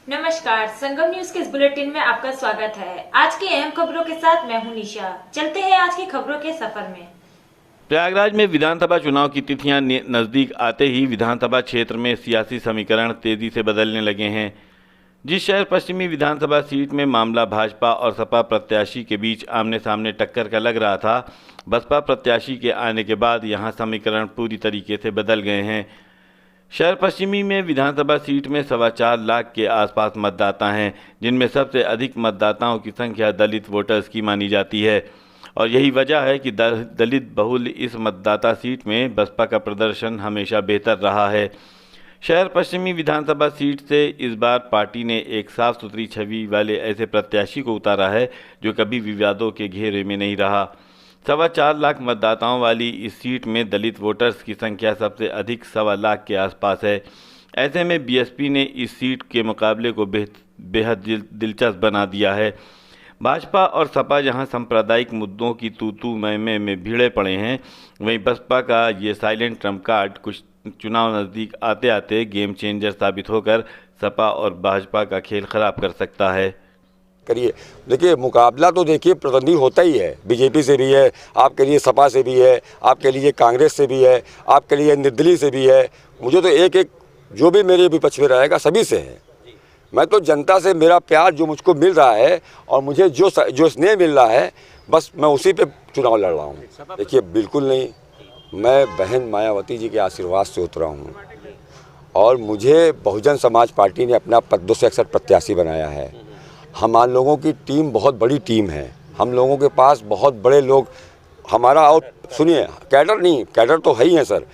नमस्कार, संगम न्यूज के इस बुलेटिन में आपका स्वागत है। आज की अहम खबरों के साथ मैं हूं निशा। चलते हैं आज की खबरों के सफर में। प्रयागराज में विधानसभा चुनाव की तिथियां नजदीक आते ही विधानसभा क्षेत्र में सियासी समीकरण तेजी से बदलने लगे हैं। जिस शहर पश्चिमी विधानसभा सीट में मामला भाजपा और सपा प्रत्याशी के बीच आमने सामने टक्कर का लग रहा था, बसपा प्रत्याशी के आने के बाद यहां समीकरण पूरी तरीके से बदल गए हैं। शहर पश्चिमी में विधानसभा सीट में 4.25 लाख के आसपास मतदाता हैं, जिनमें सबसे अधिक मतदाताओं की संख्या दलित वोटर्स की मानी जाती है और यही वजह है कि दलित बहुल इस मतदाता सीट में बसपा का प्रदर्शन हमेशा बेहतर रहा है। शहर पश्चिमी विधानसभा सीट से इस बार पार्टी ने एक साफ सुथरी छवि वाले ऐसे प्रत्याशी को उतारा है जो कभी विवादों के घेरे में नहीं रहा। 4.25 लाख मतदाताओं वाली इस सीट में दलित वोटर्स की संख्या सबसे अधिक 1.25 लाख के आसपास है। ऐसे में बीएसपी ने इस सीट के मुकाबले को बेहद दिलचस्प बना दिया है। भाजपा और सपा जहां सांप्रदायिक मुद्दों की तू में भिड़े पड़े हैं, वहीं बसपा का ये साइलेंट ट्रम्प कार्ड कुछ चुनाव नज़दीक आते आते गेम चेंजर साबित होकर सपा और भाजपा का खेल खराब कर सकता है। करिए देखिए, मुकाबला तो देखिए प्रतिद्वंदी होता ही है। बीजेपी से भी है, आपके लिए सपा से भी है, आपके लिए कांग्रेस से भी है, आपके लिए निर्दलीय से भी है। मुझे तो एक जो भी मेरे विपक्ष में रहेगा सभी से है। मैं तो जनता से मेरा प्यार जो मुझको मिल रहा है और मुझे जो स्नेह मिल रहा है, बस मैं उसी पे चुनाव लड़ रहा हूँ। देखिए बिल्कुल नहीं, मैं बहन मायावती जी के आशीर्वाद से उतरा हूँ और मुझे बहुजन समाज पार्टी ने अपना 261 प्रत्याशी बनाया है। हम लोगों की टीम बहुत बड़ी टीम है, हम लोगों के पास बहुत बड़े लोग हमारा, और सुनिए कैडर नहीं, कैडर तो है ही है सर।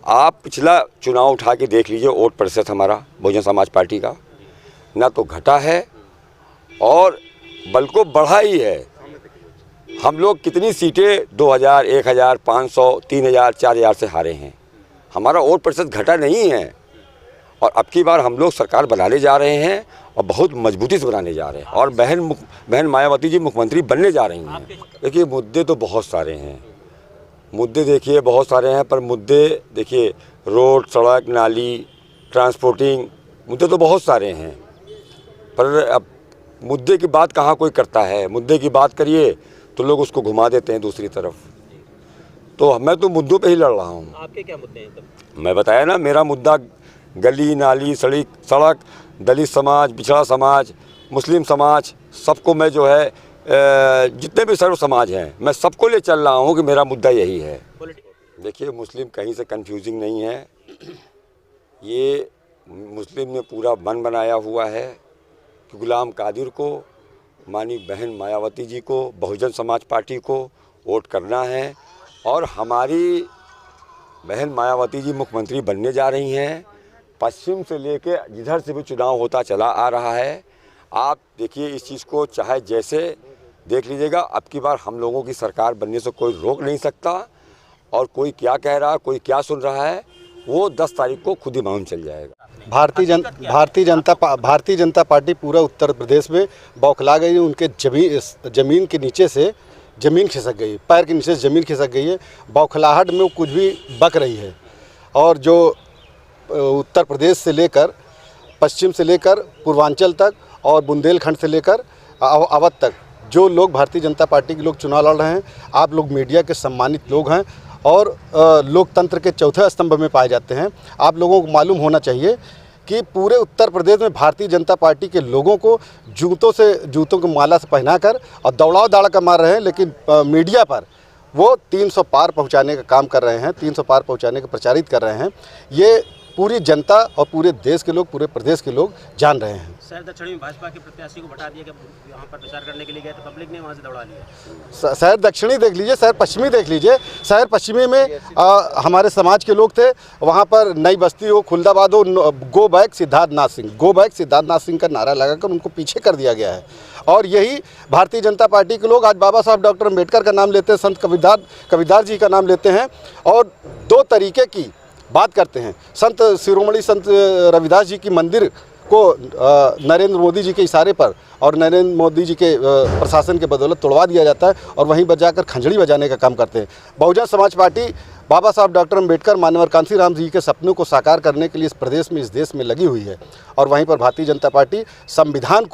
आप पिछला चुनाव उठा के देख लीजिए, वोट प्रतिशत हमारा बहुजन समाज पार्टी का ना तो घटा है और बल्कि बढ़ा ही है। हम लोग कितनी सीटें 2000, 1000, 500, 3000, 4000 से हारे हैं। हमारा वोट प्रतिशत घटा नहीं है और अब की बार हम लोग सरकार बनाने जा रहे हैं और बहुत मजबूती से बनाने जा रहे हैं और बहन मायावती जी मुख्यमंत्री बनने जा रही हैं। देखिए मुद्दे तो बहुत सारे हैं, मुद्दे देखिए बहुत सारे हैं, पर मुद्दे देखिए रोड, सड़क, नाली, ट्रांसपोर्टिंग, मुद्दे तो बहुत सारे हैं। पर अब मुद्दे की बात कहाँ कोई करता है। मुद्दे की बात करिए तो लोग उसको घुमा देते हैं दूसरी तरफ। तो मैं तो मुद्दों पे ही लड़ रहा हूँ। आपके क्या मुद्दे हैं तब? मैं बताया ना, मेरा मुद्दा गली नाली, सड़क, दलित समाज, पिछड़ा समाज, मुस्लिम समाज, सबको मैं जो है जितने भी सर्व समाज हैं मैं सबको ले चल रहा हूँ कि मेरा मुद्दा यही है। देखिए मुस्लिम कहीं से कंफ्यूजिंग नहीं है। ये मुस्लिम ने पूरा मन बनाया हुआ है कि गुलाम कादिर को, मानी बहन मायावती जी को, बहुजन समाज पार्टी को वोट करना है और हमारी बहन मायावती जी मुख्यमंत्री बनने जा रही हैं। पश्चिम से लेके जिधर से भी चुनाव होता चला आ रहा है। आप देखिए इस चीज़ को, चाहे जैसे देख लीजिएगा, अब की बार हम लोगों की सरकार बनने से कोई रोक नहीं सकता और कोई क्या कह रहा है, कोई क्या सुन रहा है, वो 10 तारीख को खुद ही मालूम चल जाएगा। भारतीय जनता पार्टी पूरा उत्तर प्रदेश में बौखला गई है। उनके जमीन के नीचे से ज़मीन खिसक गई, पैर के नीचे से ज़मीन खिसक गई है। बौखलाहट में वो कुछ भी बक रही है और जो उत्तर प्रदेश से लेकर पश्चिम से लेकर पूर्वांचल तक और बुंदेलखंड से लेकर अवध तक जो लोग भारतीय जनता पार्टी के लोग चुनाव लड़ रहे हैं, आप लोग मीडिया के सम्मानित लोग हैं और लोकतंत्र के चौथे स्तंभ में पाए जाते हैं। आप लोगों को मालूम होना चाहिए कि पूरे उत्तर प्रदेश में भारतीय जनता पार्टी के लोगों को जूतों को माला से पहनाकर और दौड़ाव दाड़ा कर मार रहे हैं, लेकिन मीडिया पर वो 300 पार पहुंचाने का काम कर रहे हैं, 300 पार पहुंचाने का प्रचारित कर रहे हैं। ये पूरी जनता और पूरे देश के लोग, पूरे प्रदेश के लोग जान रहे हैं। शहर दक्षिणी में भाजपा के प्रत्याशी को हटा दिया कि वहाँ पर प्रचार करने के लिए गए तो पब्लिक ने वहाँ से दौड़ा लिया। शहर दक्षिणी देख लीजिए, शहर पश्चिमी देख लीजिए। शहर पश्चिमी में हमारे समाज के लोग थे, वहाँ पर नई बस्ती हो, खुलदाबाद हो, go back Siddharthnath Singh, go back Siddharthnath Singh का नारा लगाकर उनको पीछे कर दिया गया है। और यही भारतीय जनता पार्टी के लोग आज बाबा साहब डॉक्टर अम्बेडकर का नाम लेते हैं, संत कबीरदास जी का नाम लेते हैं और 2 तरीके की बात करते हैं। संत शिरोमणि संत रविदास जी की मंदिर को नरेंद्र मोदी जी के इशारे पर और नरेंद्र मोदी जी के प्रशासन के बदौलत तोड़वा दिया जाता है और वहीं पर जाकर खंजड़ी बजाने का काम करते हैं। बहुजन समाज पार्टी बाबा साहब डॉक्टर अम्बेडकर, माननीय कांशीराम जी के सपनों को साकार करने के लिए इस प्रदेश में, इस देश में लगी हुई है। और वहीं पर भारतीय जनता पार्टी संविधान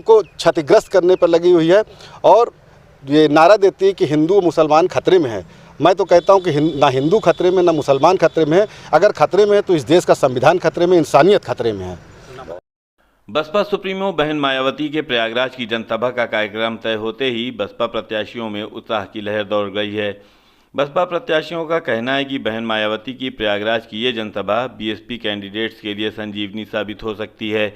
को क्षतिग्रस्त करने पर लगी हुई है और ये नारा देती है कि हिंदू मुसलमान खतरे में है। मैं तो कहता हूं कि ना हिंदू खतरे में, ना मुसलमान खतरे में है। अगर खतरे में है तो इस देश का संविधान खतरे में, इंसानियत खतरे में है। बसपा सुप्रीमो बहन मायावती के प्रयागराज की जनसभा का कार्यक्रम तय होते ही बसपा प्रत्याशियों में उत्साह की लहर दौड़ गई है। बसपा प्रत्याशियों का कहना है कि बहन मायावती की प्रयागराज की ये जनसभा बीएसपी कैंडिडेट्स के लिए संजीवनी साबित हो सकती है।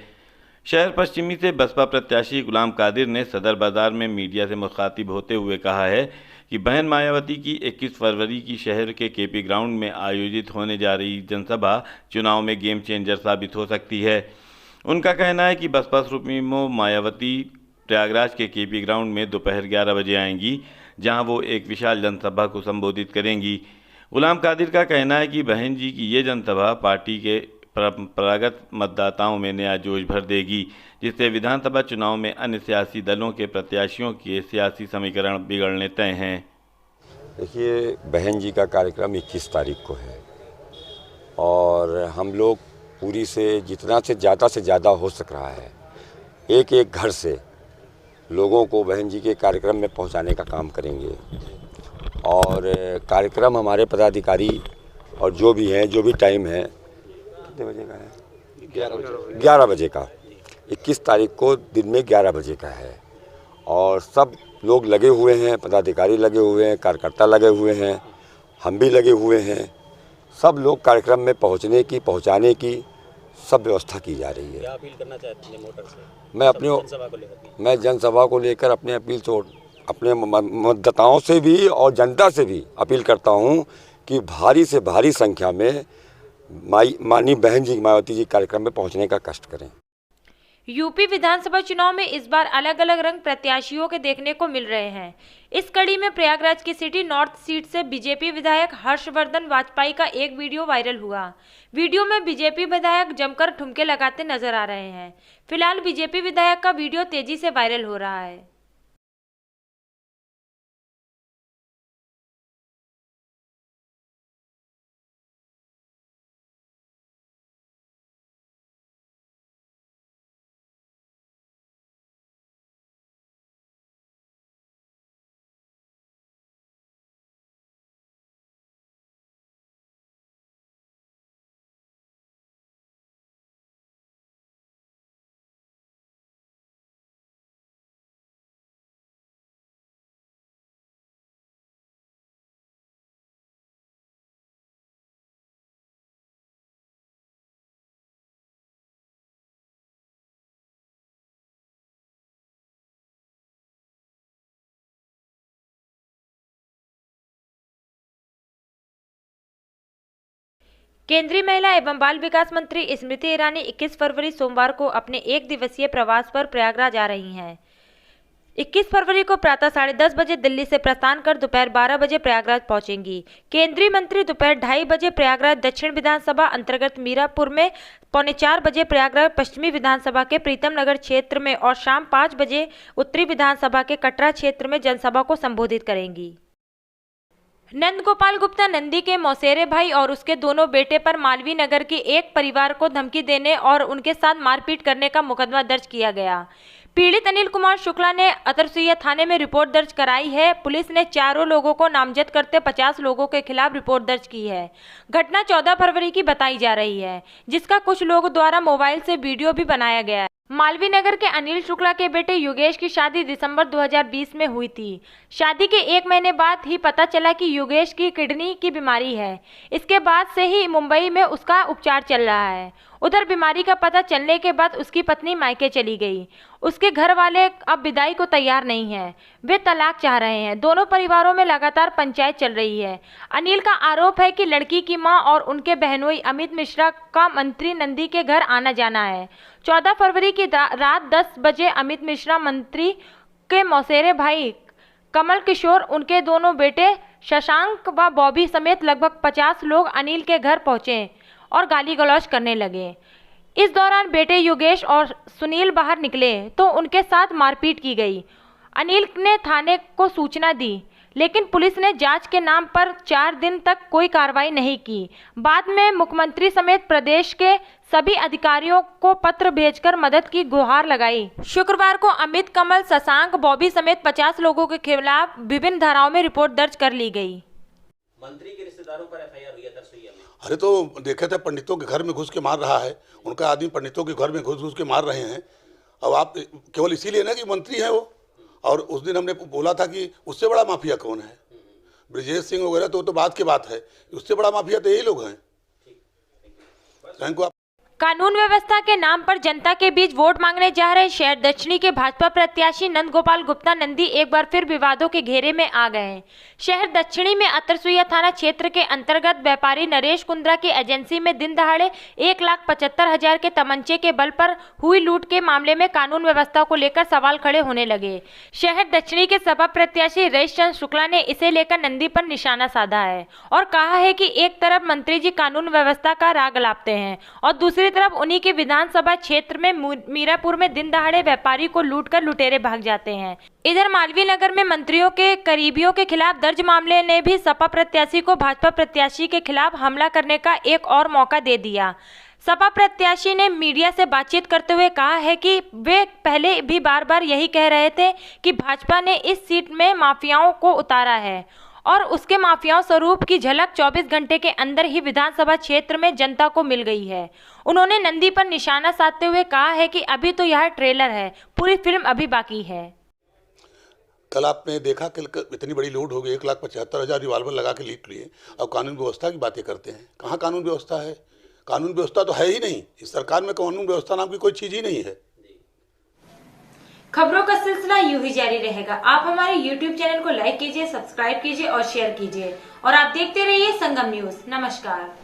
शहर पश्चिमी से बसपा प्रत्याशी गुलाम कादिर ने सदर बाजार में मीडिया से मुखातिब होते हुए कहा है कि बहन मायावती की 21 फरवरी की शहर के केपी ग्राउंड में आयोजित होने जा रही जनसभा चुनाव में गेम चेंजर साबित हो सकती है। उनका कहना है कि बसपा सुप्रीमो मायावती प्रयागराज के केपी ग्राउंड में दोपहर 11 बजे आएंगी, जहां वो एक विशाल जनसभा को संबोधित करेंगी। गुलाम कादिर का कहना है कि बहन जी की ये जनसभा पार्टी के परंपरागत मतदाताओं में नया जोश भर देगी, जिससे विधानसभा चुनाव में अन्य सियासी दलों के प्रत्याशियों के सियासी समीकरण बिगड़ने तय हैं। देखिए, बहन जी का कार्यक्रम 21 तारीख को है और हम लोग पूरी से जितना से ज़्यादा हो सक रहा है एक एक घर से लोगों को बहन जी के कार्यक्रम में पहुंचाने का काम करेंगे। और कार्यक्रम हमारे पदाधिकारी और जो भी हैं, जो भी टाइम है, कितने बजे का है? 11 बजे का। 21 तारीख को दिन में 11 बजे का है और सब लोग लगे हुए हैं, पदाधिकारी लगे हुए हैं, कार्यकर्ता लगे हुए हैं, हम भी लगे हुए हैं। सब लोग कार्यक्रम में पहुंचाने की सब व्यवस्था की जा रही है। क्या अपील करना चाहते हैं वोटर से? मैं जनसभा को लेकर अपने अपील से अपने मतदाताओं से भी और जनता से भी अपील करता हूं कि भारी से भारी संख्या में माननीय बहन जी मायावती जी कार्यक्रम में पहुंचने का कष्ट करें। यूपी विधानसभा चुनाव में इस बार अलग अलग रंग प्रत्याशियों के देखने को मिल रहे हैं। इस कड़ी में प्रयागराज की सिटी नॉर्थ सीट से बीजेपी विधायक हर्षवर्धन वाजपेयी का एक वीडियो वायरल हुआ। वीडियो में बीजेपी विधायक जमकर ठुमके लगाते नजर आ रहे हैं। फिलहाल बीजेपी विधायक का वीडियो तेजी से वायरल हो रहा है। केंद्रीय महिला एवं बाल विकास मंत्री स्मृति ईरानी 21 फरवरी सोमवार को अपने 1 दिवसीय प्रवास पर प्रयागराज आ रही हैं। 21 फरवरी को प्रातः 10:30 बजे दिल्ली से प्रस्थान कर दोपहर 12 बजे प्रयागराज पहुंचेंगी। केंद्रीय मंत्री दोपहर 2:30 बजे प्रयागराज दक्षिण विधानसभा अंतर्गत मीरापुर में, 3:45 बजे प्रयागराज पश्चिमी विधानसभा के प्रीतम नगर क्षेत्र में और शाम 5 बजे उत्तरी विधानसभा के कटरा क्षेत्र में जनसभा को संबोधित करेंगी। नंद गोपाल गुप्ता नंदी के मौसेरे भाई और उसके दोनों बेटे पर मालवीय नगर के एक परिवार को धमकी देने और उनके साथ मारपीट करने का मुकदमा दर्ज किया गया। पीड़ित अनिल कुमार शुक्ला ने अतरसुइया थाने में रिपोर्ट दर्ज कराई है। पुलिस ने चारों लोगों को नामजद करते 50 लोगों के खिलाफ रिपोर्ट दर्ज की है। घटना 14 फरवरी की बताई जा रही है, जिसका कुछ लोगों द्वारा मोबाइल से वीडियो भी बनाया गया है। मालवीय नगर के अनिल शुक्ला के बेटे योगेश की शादी दिसंबर 2020 में हुई थी। शादी के 1 महीने बाद ही पता चला कि योगेश की किडनी की बीमारी है। इसके बाद से ही मुंबई में उसका उपचार चल रहा है। उधर बीमारी का पता चलने के बाद उसकी पत्नी मायके चली गई। उसके घर वाले अब विदाई को तैयार नहीं हैं। वे तलाक चाह रहे हैं। दोनों परिवारों में लगातार पंचायत चल रही है। अनिल का आरोप है कि लड़की की मां और उनके बहनोई अमित मिश्रा का मंत्री नंदी के घर आना जाना है। 14 फरवरी की रात 10 बजे अमित मिश्रा मंत्री के मौसेरे भाई कमल किशोर, उनके दोनों बेटे शशांक व बॉबी समेत लगभग 50 लोग अनिल के घर पहुंचे और गाली गलौज करने लगे। इस दौरान बेटे योगेश और सुनील बाहर निकले तो उनके साथ मारपीट की गई। अनिल ने थाने को सूचना दी, लेकिन पुलिस ने जांच के नाम पर 4 दिन तक कोई कार्रवाई नहीं की। बाद में मुख्यमंत्री समेत प्रदेश के सभी अधिकारियों को पत्र भेजकर मदद की गुहार लगाई। शुक्रवार को अमित, कमल, शशांक, बॉबी समेत 50 लोगों के खिलाफ विभिन्न धाराओं में रिपोर्ट दर्ज कर ली गई। मंत्री के रिश्तेदारों पर एफआईआर हुई है तरसुइया में। अरे तो देखे थे पंडितों के घर में घुस के मार रहा है, उनका आदमी पंडितों के घर में घुस के मार रहे हैं। अब आप केवल इसीलिए ना कि मंत्री हैं वो, और उस दिन हमने बोला था कि उससे बड़ा माफिया कौन है, ब्रजेश सिंह वगैरह तो बात की बात है, उससे बड़ा माफिया तो यही लोग हैं। कानून व्यवस्था के नाम पर जनता के बीच वोट मांगने जा रहे शहर दक्षिणी के भाजपा प्रत्याशी नंद गोपाल गुप्ता नंदी एक बार फिर विवादों के घेरे में आ गए हैं। शहर दक्षिणी में अतरसुइया थाना क्षेत्र के अंतर्गत व्यापारी नरेश कुंद्रा की एजेंसी में दिन दहाड़े 1,75,000 के तमंचे के बल पर हुई लूट के मामले में कानून व्यवस्था को लेकर सवाल खड़े होने लगे। शहर दक्षिणी के सपा प्रत्याशी रईस चंद शुक्ला ने इसे लेकर नंदी पर निशाना साधा है और कहा है कि एक तरफ मंत्री जी कानून व्यवस्था का राग लापते हैं और दूसरी तरफ उन्हीं के विधानसभा क्षेत्र में मीरापुर में दिन दहाड़े व्यापारी को लूटकर लुटेरे भाग जाते हैं। इधर मालवीय नगर में मंत्रियों के करीबियों के खिलाफ दर्ज मामले ने भी सपा प्रत्याशी को भाजपा प्रत्याशी के खिलाफ हमला करने का एक और मौका दे दिया। सपा प्रत्याशी ने मीडिया से बातचीत करते हुए कहा है कि वे पहले भी बार बार यही कह रहे थे कि भाजपा ने इस सीट में माफियाओं को उतारा है और उसके माफियाओं स्वरूप की झलक 24 घंटे के अंदर ही विधानसभा क्षेत्र में जनता को मिल गई है। उन्होंने नंदी पर निशाना साधते हुए कहा है कि अभी तो यह ट्रेलर है, पूरी फिल्म अभी बाकी है। कल आपने देखा कि इतनी बड़ी लूट हो गई, 1,75,000 रिवाल्वर लगा के लूट लिए और कानून व्यवस्था की बातें करते हैं। कहाँ कानून व्यवस्था है? कानून व्यवस्था तो है ही नहीं। इस सरकार में कानून व्यवस्था नाम की कोई चीज ही नहीं है। खबरों का सिलसिला यूं ही जारी रहेगा। आप हमारे YouTube चैनल को लाइक कीजिए, सब्सक्राइब कीजिए और शेयर कीजिए और आप देखते रहिए संगम न्यूज। नमस्कार।